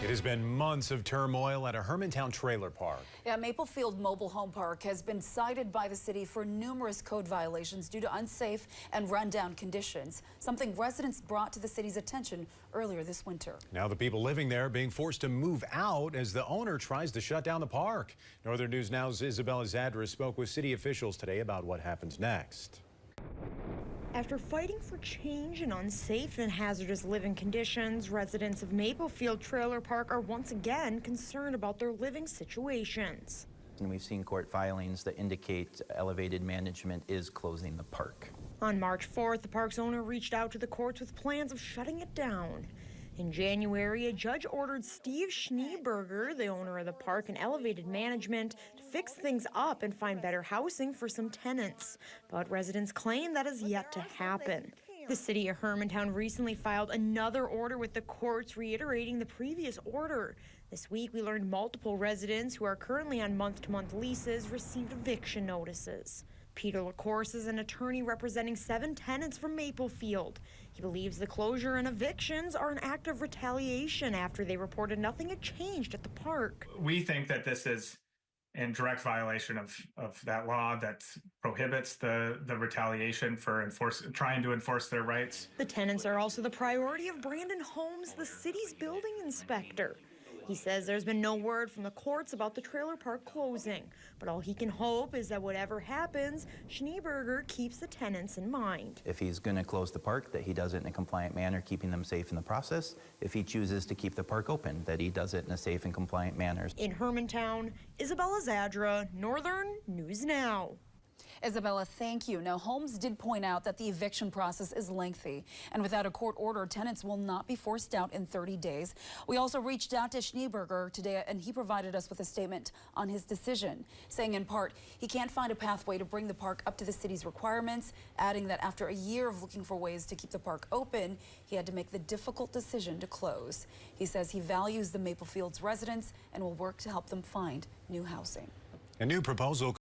It has been months of turmoil at a Hermantown trailer park. Yeah, Maplefield Mobile Home Park has been cited by the city for numerous code violations due to unsafe and rundown conditions, something residents brought to the city's attention earlier this winter. Now the people living there are being forced to move out as the owner tries to shut down the park. Northern News Now's Isabella Zadra spoke with city officials today about what happens next. After fighting for change in unsafe and hazardous living conditions, residents of Maplefield Trailer Park are once again concerned about their living situations. And we've seen court filings that indicate elevated management is closing the park. On March 4th, the park's owner reached out to the courts with plans of shutting it down. In January, a judge ordered Steve Schneeberger, the owner of the park, and elevated management to fix things up and find better housing for some tenants. But residents claim that is yet to happen. The city of Hermantown recently filed another order with the courts reiterating the previous order. This week, we learned multiple residents who are currently on month-to-month leases received eviction notices. Peter LaCourse is an attorney representing 7 tenants from Maplefield. He believes the closure and evictions are an act of retaliation after they reported nothing had changed at the park. We think that this is in direct violation of that law that prohibits the retaliation for trying to enforce their rights. The tenants are also the priority of Brandon Holmes, the city's building inspector. He says there's been no word from the courts about the trailer park closing, but all he can hope is that whatever happens, Schneeberger keeps the tenants in mind. If he's going to close the park, that he does it in a compliant manner, keeping them safe in the process. If he chooses to keep the park open, that he does it in a safe and compliant manner. In Hermantown, Isabella Zadra, Northern News Now. Isabella, thank you. Now, Holmes did point out that the eviction process is lengthy, and without a court order, tenants will not be forced out in 30 days. We also reached out to Schneeberger today, and he provided us with a statement on his decision, saying in part, he can't find a pathway to bring the park up to the city's requirements, adding that after a year of looking for ways to keep the park open, he had to make the difficult decision to close. He says he values the Maplefield's residents and will work to help them find new housing. A new proposal